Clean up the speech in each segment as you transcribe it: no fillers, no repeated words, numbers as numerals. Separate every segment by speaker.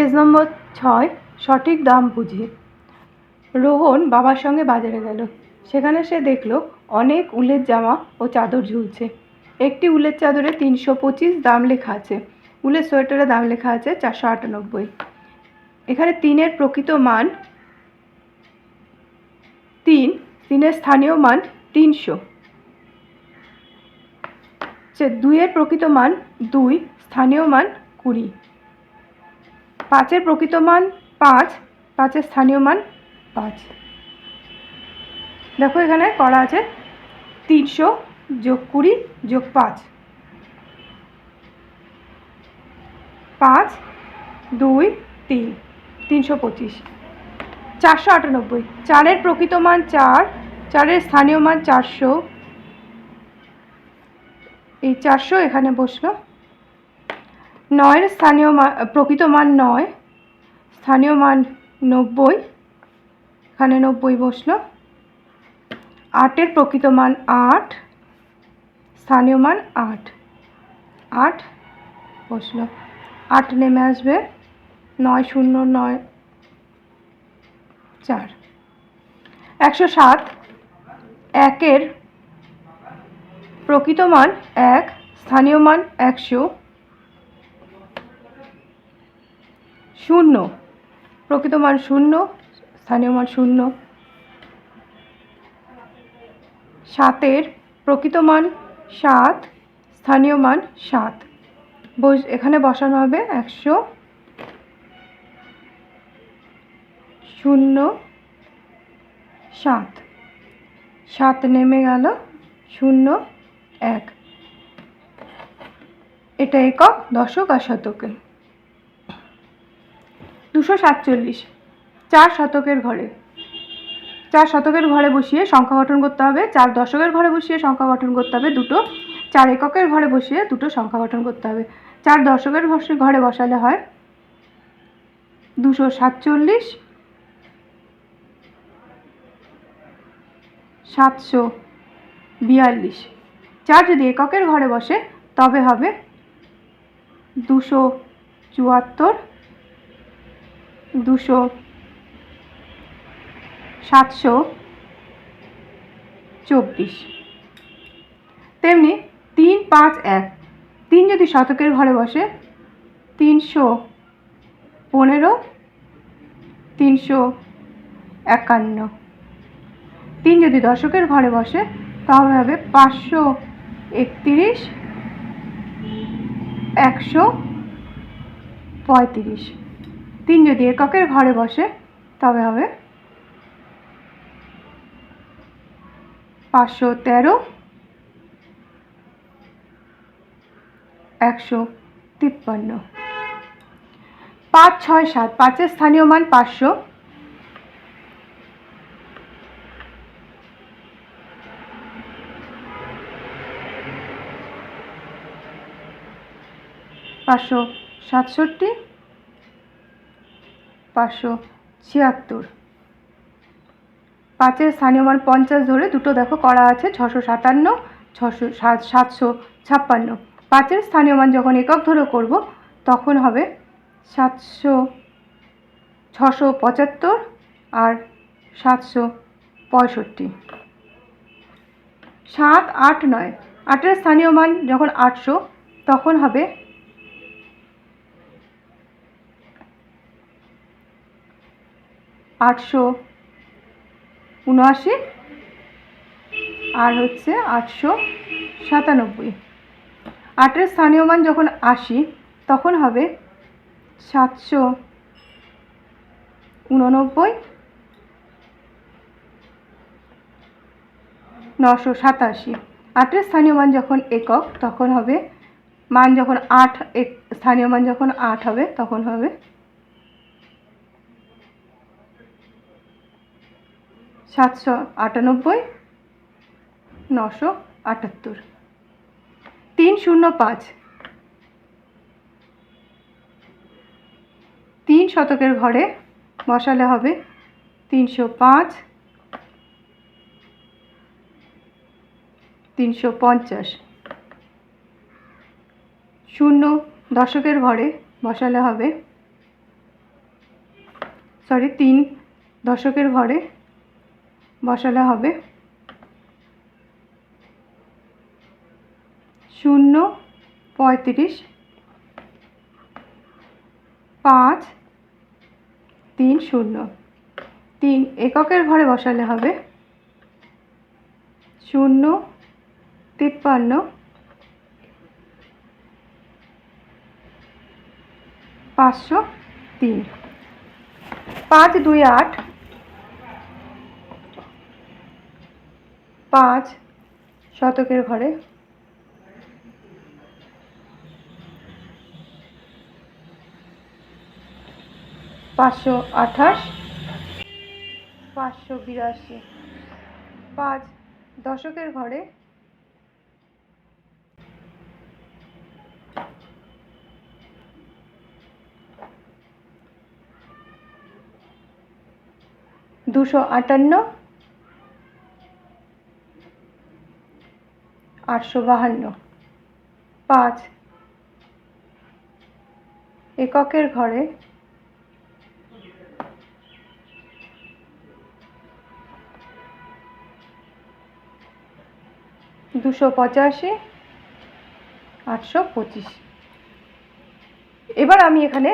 Speaker 1: Page নম্বর 6, সঠিক দাম বুঝে। রোহন বাবার সঙ্গে বাজারে গেল। সেখানে সে দেখল অনেক উলের জামা ও চাদর ঝুলছে। একটি উলের চাদরে 325 দাম লেখা আছে। উলের সোয়েটারের দাম লেখা আছে 498। এখানে 3-এর প্রকৃত মান 3, 3-এর স্থানীয় মান 300। 2-এর প্রকৃত মান 2, স্থানীয় মান 20। 5-এর প্রকৃত মান 5, 5-এর স্থানীয় মান 5। দেখো এখানে করা আছে 300 যোগ 20 যোগ 5, 5, 2, 3, 325। 498। 4-এর প্রকৃত মান 4, 4-এর স্থানীয় মান 400। এই 400 এখানে বসলো। 9-এর স্থানীয় প্রকৃত মান 9, স্থানীয় মান 90, এখানে 90 বসলো। 8-এর প্রকৃত মান 8, স্থানীয় মান 8, 8 বসলো। 8 নেমে আসবে, 9094। 107। 1-এর প্রকৃত মান 1, স্থানীয় মান 100। 0, প্রকৃত মান 0, স্থানীয় মান 0। 7-এর প্রকৃত মান 7, স্থানীয় মান 7। এখানে বসানো হবে 100, 0, 7। 7 নেমে গেল, 0, 1। এটা একক, দশক আর শতকে। 247। 4 শতকের ঘরে। 4 শতকের ঘরে বসিয়ে সংখ্যা গঠন করতে হবে। 4 দশকের ঘরে বসিয়ে সংখ্যা গঠন করতে হবে দুটো। 4 এককের ঘরে বসিয়ে দুটো সংখ্যা গঠন করতে হবে। 4 দশকের ঘরে বসালে হয় 247, 742। 4 যদি এককের ঘরে বসে তবে হবে 274, 724। তেমনি 3, 5, 1। 3 যদি শতকের ঘরে বসে 315, 351। 3 যদি দশকের ঘরে বসে তাহলে হবে 531, 135। 3 যদি এককের ঘরে বসে তবে হবে 513, 153। 5, 6, 7। 5-এর স্থানীয় মান 500। 567, 576। 5-এর স্থানীয় মান 50 ধরে দুটো দেখো করা আছে 657, 756। 5-এর স্থানীয় মান যখন একক ধরে করব তখন হবে 675 আর 765। 7, 8, 9। 8-এর স্থানীয় মান যখন 800 তখন হবে 879 আর হচ্ছে 897। 8-এর স্থানীয় মান যখন 80 তখন হবে 789, 987। 8-এর স্থানীয় মান যখন একক তখন হবে মান যখন 8, স্থানীয় মান যখন 8 হবে তখন হবে 798, 978। 305। 3 শতকের ঘরে বসালে হবে 305, 350। 0 দশকের ঘরে বসালে হবে 3 দশকের ঘরে বসালে হবে 0, 35, 5, 3, 0। 3 এককের ঘরে বসালে হবে 0, 53, 503। 5, 2, 8, 5 শতকের ঘরে 528, 582। 5 দশকের ঘরে 258, 852। 5 এককের ঘরে 285, 825। এবার আমি এখানে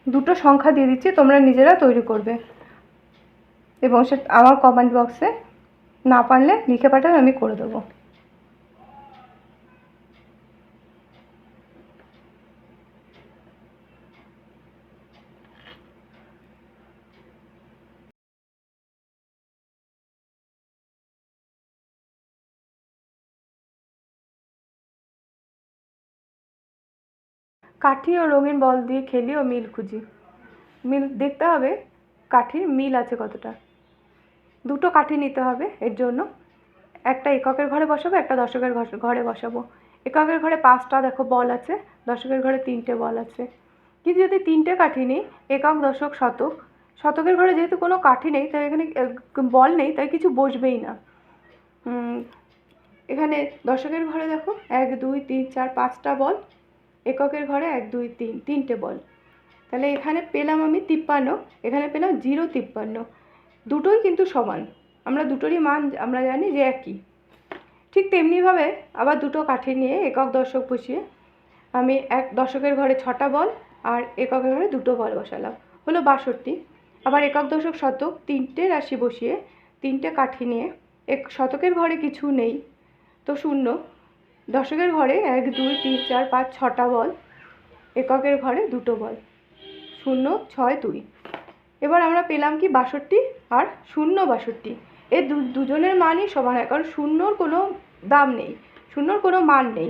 Speaker 1: দুটো সংখ্যা দিয়ে দিচ্ছি, তোমরা নিজেরা তৈরি করবে এবং সে আমার কমেন্ট বক্সে না পারলে লিখে পাঠাবে, আমি করে দেবো। কাঠি ও রঙিন বল দিয়ে খেলি ও মিল খুঁজি। মিল দেখতে হবে কাঠির মিল আছে কতটা। দুটো কাঠি নিতে হবে, এর জন্য একটা এককের ঘরে বসাবো, একটা দশকের ঘরে বসাবো। এককের ঘরে 5টা দেখো বল আছে, দশকের ঘরে 3টে বল আছে। কিন্তু যদি 3টে কাঠি নেই, একক, দশক, শতক, শতকের ঘরে যেহেতু কোনো কাঠি নেই তাই এখানে বল নেই, তাই কিছু বসবেই না। এখানে দশকের ঘরে দেখো 1, 2, 3, 4, 5টা বল, এককের ঘরে 1, 2, 3, 3টে বল। তাহলে এখানে পেলাম আমি 53, এখানে পেলাম 053। দুটোই কিন্তু সমান, আমরা দুটোরই মান আমরা জানি যে একই। ঠিক তেমনিভাবে আবার দুটো কাঠি নিয়ে একক দশক বসিয়ে আমি এক দশকের ঘরে 6টা বল আর এককের ঘরে 2টো বল বসালাম, হলো 62। আবার একক, দশক, শতক 3টে রাশি বসিয়ে 3টে কাঠি নিয়ে শতকের ঘরে কিছু নেই তো 0, দশকের ঘরে 1, 2, 3, 4, 5, 6টা বল, এককের ঘরে 2টো বল, 0, 6, 2। এবার আমরা পেলাম কি 62 আর 0, 62। এই দুজনের মানই সমান হয়, কারণ 0র কোনো দাম নেই, 0র কোনো মান নেই।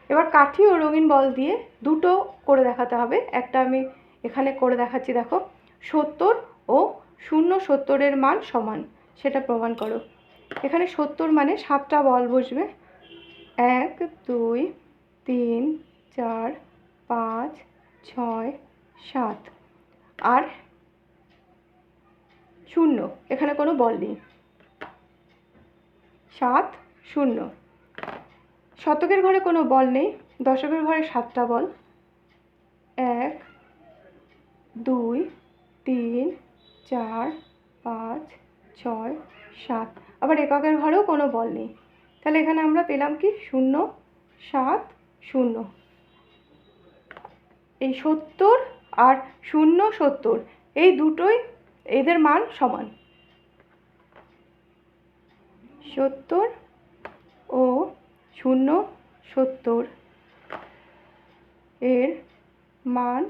Speaker 1: এবার কাঠি ও রঙিন বল দিয়ে দুটো করে দেখাতে হবে। একটা আমি এখানে করে দেখাচ্ছি, দেখো 70 ও 0, 70-এর মান সমান, সেটা প্রমাণ করো। এখানে 70 মানে 7টা বল বসবে, 1, 2, 3, 4, 5, 6, 7। আর 0, এখানে কোনো বল নেই, 7, 0। শতকের ঘরে কোনো বল নেই, দশকের ঘরে 7টা বল, 1, 2, 3, 4, 5, 6, 7। আবার এককের ঘরেও কোনো বল নেই, তাহলে এখানে আমরা পেলাম কি 0, 7, 0। এই 70 আর 0, 70 এই দুটোই এদের মান সমান, 70 ও 0, 70 এর মান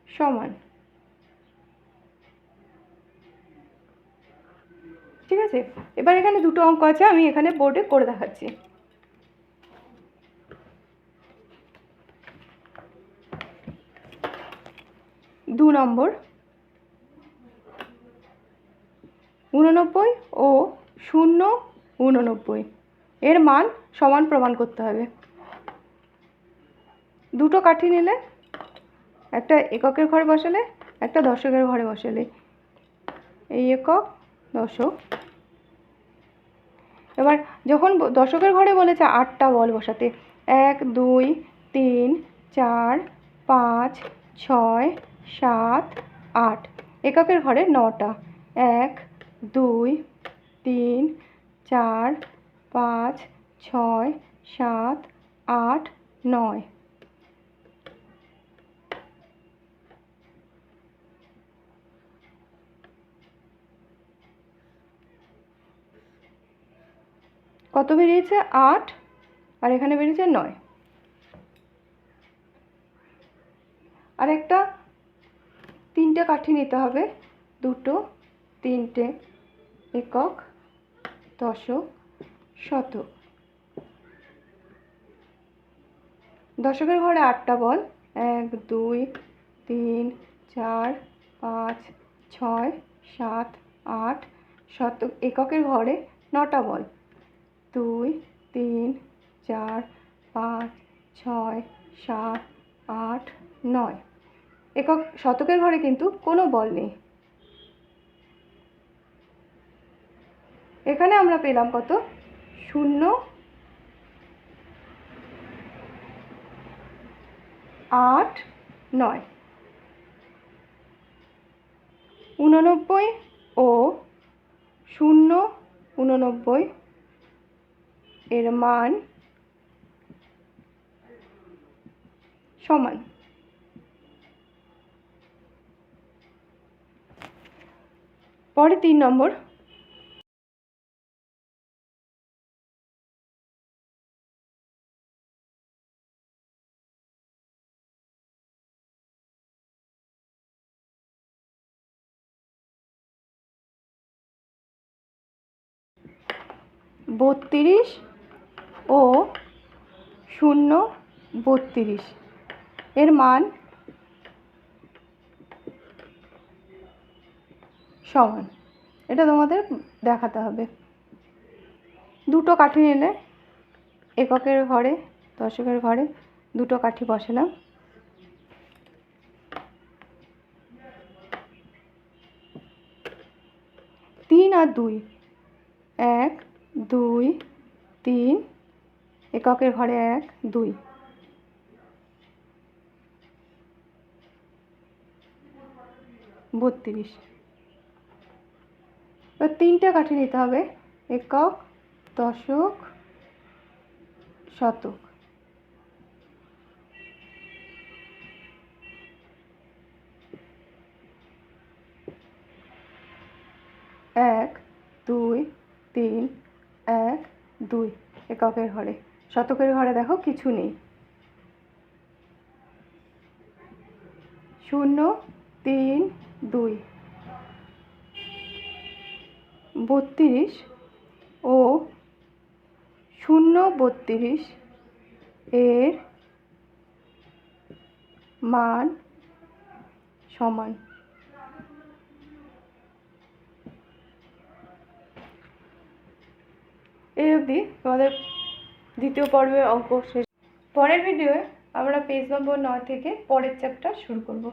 Speaker 1: সমান। ঠিক আছে, এবার এখানে দুটো অঙ্ক আছে, আমি এখানে বোর্ডে করে দেখাচ্ছি। 2 নম্বর, 89 ও 0, 89 এর মান সমান প্রমাণ করতে হবে। দুটো কাঠি নিলে, একটা এককের ঘরে বসালে, একটা দশকের ঘরে বসালে, এই একক, দশক। এবার যখন দশকের ঘরে বলেছে 8টা বল বসাতে, 1, 2, 3, 4, 5, 6, 7, 8। এককের ঘরে 9টা। 1 2 3 4 5 6 7 8 9। কত বেরিয়েছে? 8, আর এখানে বেরিয়েছে 9। আর একটা 3টে কাঠি নিতে হবে, 2টো 3টে, একক, দশক, শতক। দশকের ঘরে 8টা বল, 1 2 3 4 5 6 7 8। শতক এককের ঘরে 9টা বল, 2 3 4 5 6 7 8 9। একক শতকের ঘরে কিন্তু কোনো বল নেই। এখানে আমরা পেলাম কত? 0 8 9। 89 ও 0 89 এর মান সমান। পরে 3 নম্বর। বত্রিশ ও 0 32 এর মান সমান। এটা তোমাদের দেখাতে হবে। 2টো কাঠি নিলে এককের ঘরে, দশকের ঘরে 2টো কাঠি বসালাম। 3 আর 2, 1 2 3, এককের ঘরে 1 2। 32। এবার 3টে কাঠি নিতে হবে, একক, দশক, শতক। 1 2 3 1 2 এককের ঘরে। শতকের ঘরে দেখো কিছু নেই। 0 3 2। 32 ও 0 32 এর মান সমান। এই অবধি তোমাদের দ্বিতীয় পর্বের অঙ্ক শেষ। পরের ভিডিওয়ে আমরা পেজ নম্বর 9 থেকে পরের চ্যাপ্টার শুরু করব।